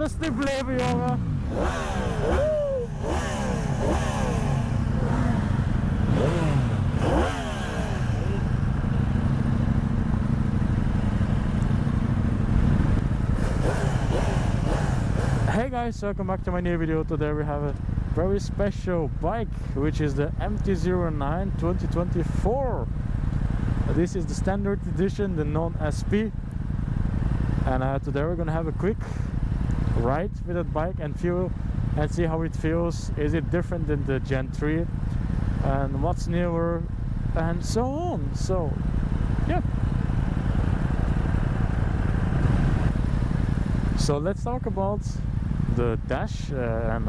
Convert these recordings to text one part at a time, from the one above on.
Rustig blijven, jongen. Hey guys, welcome back to my new video. Today we have a very special bike, which is the MT-09 2024. This is the standard edition, the non-SP. And today we're gonna have a quick ride with that bike and feel and see how it feels. Is it different than the Gen 3? And what's newer? And so on. So, yeah. So let's talk about the dash and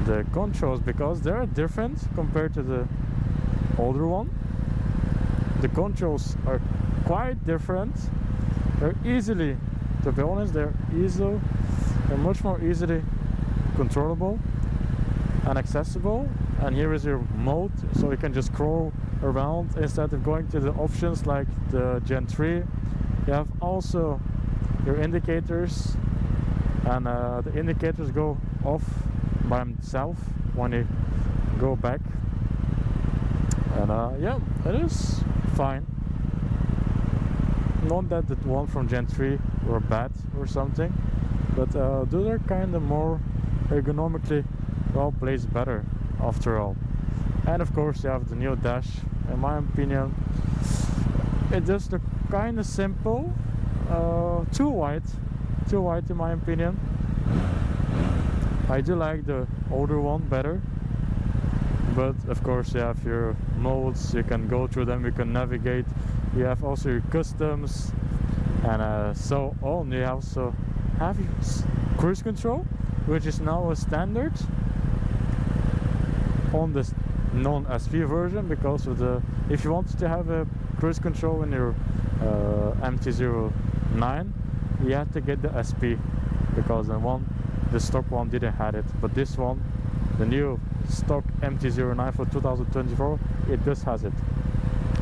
the controls, because they're different compared to the older one. The controls are quite different. They're easily, to be honest, they're much more easily controllable and accessible. And here is your mode, so you can just scroll around instead of going to the options like the Gen 3. You have also your indicators, and the indicators go off by themselves when you go back. And yeah, it is fine. Not that the one from Gen 3 were bad or something, but those are kind of more ergonomically well placed better after all. And of course you have the new dash. In my opinion, it does look kind of simple, too wide in my opinion. I do like the older one better, but of course you have your modes, you can go through them, you can navigate, you have also your customs and so on. You also have your cruise control, which is now a standard on the non-SP version, because of the, if you want to have a cruise control in your MT-09, you have to get the SP, because the stock one didn't have it, but this one, the new stock MT-09 for 2024, it just has it.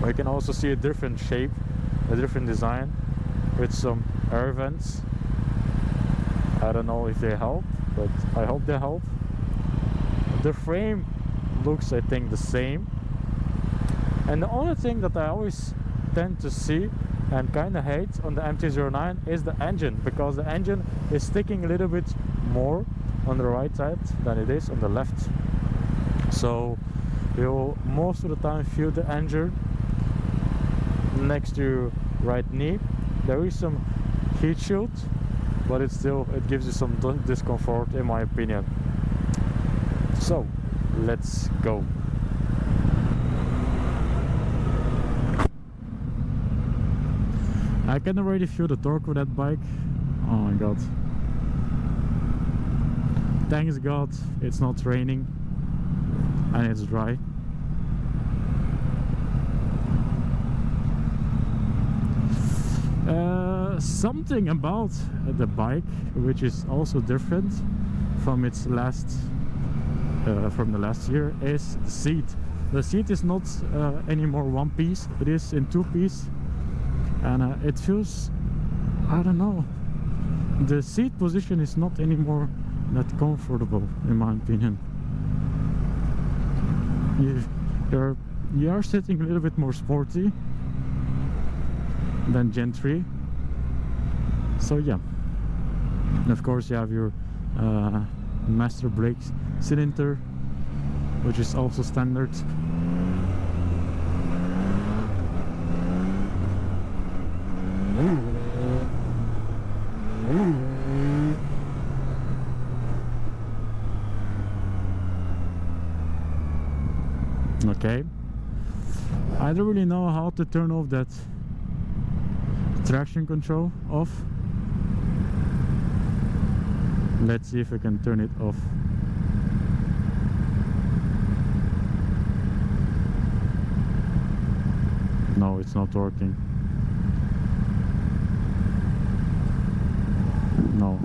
You can also see a different shape, a different design with some air vents. I don't know if they help, but I hope they help. The frame looks, I think, the same. And the only thing that I always tend to see and kind of hate on the MT-09 is the engine, because the engine is sticking a little bit more on the right side than it is on the left. So you'll most of the time feel the engine next to your right knee. There is some heat shield, but it gives you some discomfort in my opinion. So let's go. I can already feel the torque with that bike. Oh my god. Thanks God it's not raining and it's dry. Something about the bike which is also different from its last from the last year is the seat. The seat is not anymore one piece, it is in two pieces, and it feels, I don't know, the seat position is not anymore that comfortable in my opinion. You are sitting a little bit more sporty than Gen 3. So yeah, and of course you have your master brake cylinder, which is also standard. Okay, I don't really know how to turn off that traction control off. Let's see if I can turn it off. No, it's not working. No.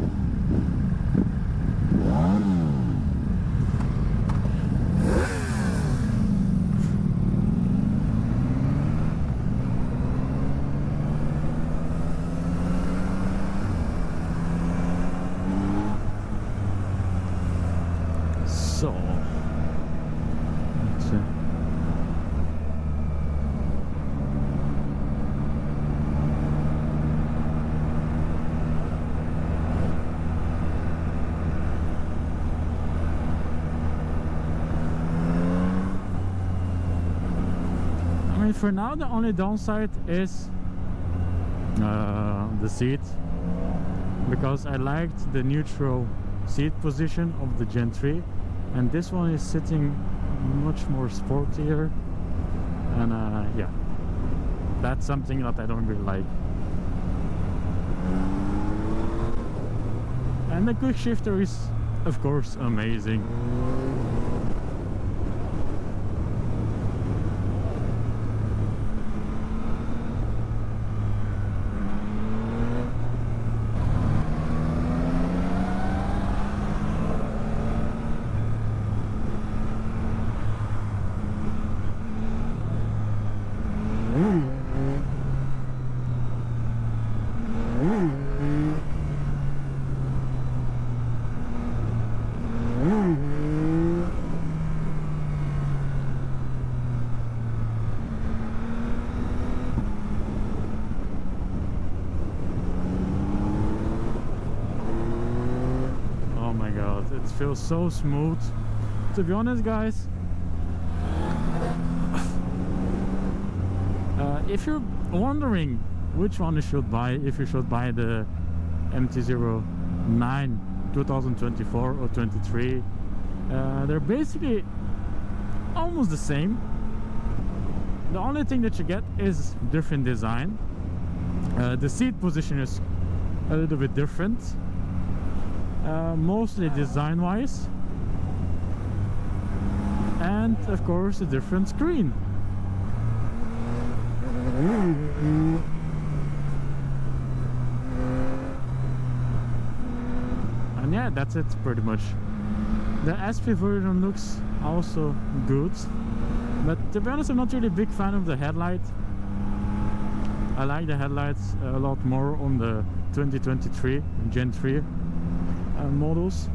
So let's see. I mean, for now the only downside is the seat, because I liked the neutral seat position of the Gen 3, and this one is sitting much more sportier, and yeah, that's something that I don't really like. And the quickshifter is of course amazing. It feels so smooth. To be honest, guys, if you're wondering which one you should buy, if you should buy the MT-09 2024 or 23, they're basically almost the same. The only thing that you get is different design. The seat position is a little bit different. Mostly design wise, and of course a different screen. And yeah, that's it pretty much. The SP version looks also good, but to be honest, I'm not really a big fan of the headlight. I like the headlights a lot more on the 2023 Gen 3 models.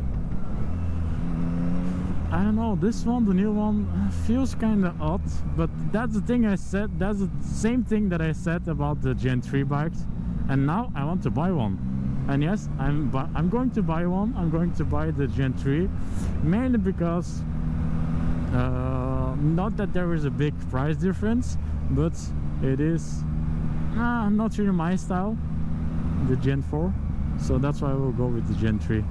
I don't know, this one, the new one, feels kind of odd, but that's the thing I said, that's the same thing that I said about the Gen 3 bikes, and now I want to buy one. And yes, I'm going to buy one. I'm going to buy the Gen 3, mainly because not that there is a big price difference, but it is not really my style, the Gen 4, so that's why I will go with the Gen 3.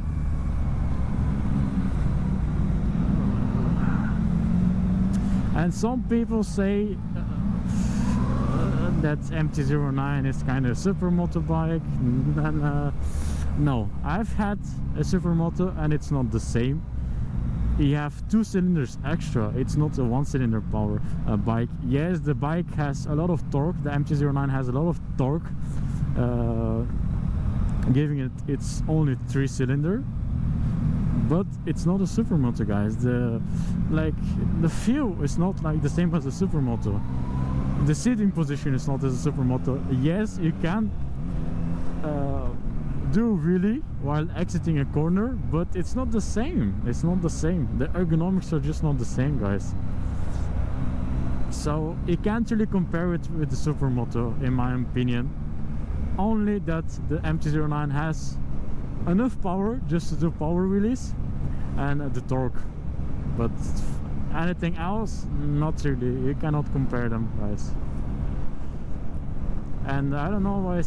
And some people say that MT-09 is kind of a supermoto bike, and no, I've had a supermoto and it's not the same. You have 2 cylinders extra, it's not a 1-cylinder power bike. Yes, the bike has a lot of torque, the MT-09 has a lot of torque, giving it its only 3-cylinder. But it's not a supermoto, guys. The feel is not like the same as a supermoto. The seating position is not as a supermoto. Yes, you can do really while exiting a corner, but it's not the same. It's not the same. The ergonomics are just not the same, guys. So you can't really compare it with the supermoto, in my opinion. Only that the MT-09 has enough power just to do power release and the torque, but anything else, not really. You cannot compare them, guys. And I don't know why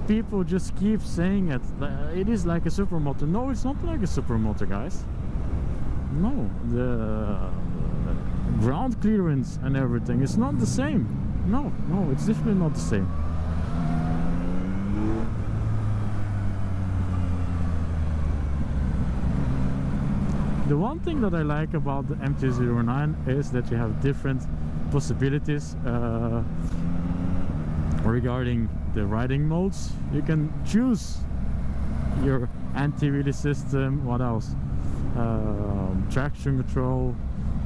people just keep saying it. It is like a supermoto. No, it's not like a supermoto, guys. No, the ground clearance and everything is not the same. No, it's definitely not the same. The one thing that I like about the MT-09 is that you have different possibilities regarding the riding modes. You can choose your anti-wheelie system, what else? Traction control,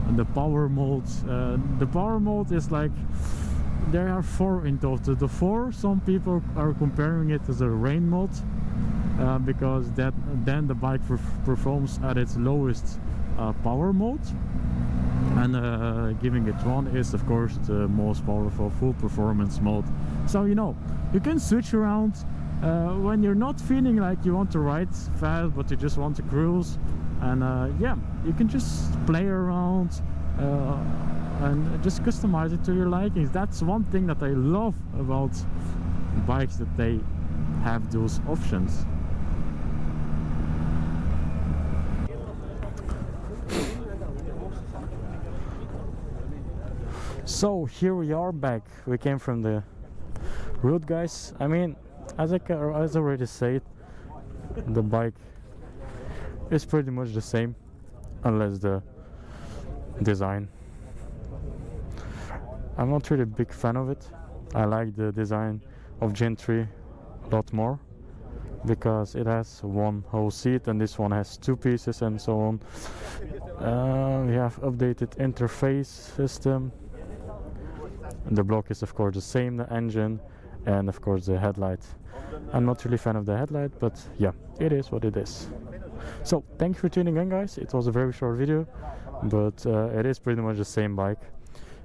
and the power mode. The power mode is like, there are 4 in total. The 4, some people are comparing it as a rain mode, because then the bike performs at its lowest power mode, and giving it 1 is of course the most powerful full performance mode. So you know, you can switch around when you're not feeling like you want to ride fast but you just want to cruise, and yeah, you can just play around and just customize it to your likings. That's one thing that I love about bikes, that they have those options. So here we are back. We came from the road, guys. I mean, as I already said, the bike is pretty much the same, unless the design. I'm not really a big fan of it. I like the design of Gen 3 a lot more, because it has one whole seat and this one has 2 pieces and so on. We have updated interface system. The block is of course the same, the engine, and of course the headlight. I'm not really a fan of the headlight, but yeah, it is what it is. So thank you for tuning in, guys. It was a very short video, but it is pretty much the same bike,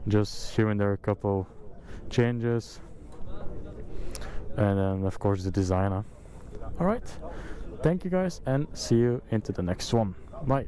just here and there a couple changes, and then of course the designer. Alright, thank you guys, and see you into the next one. Bye.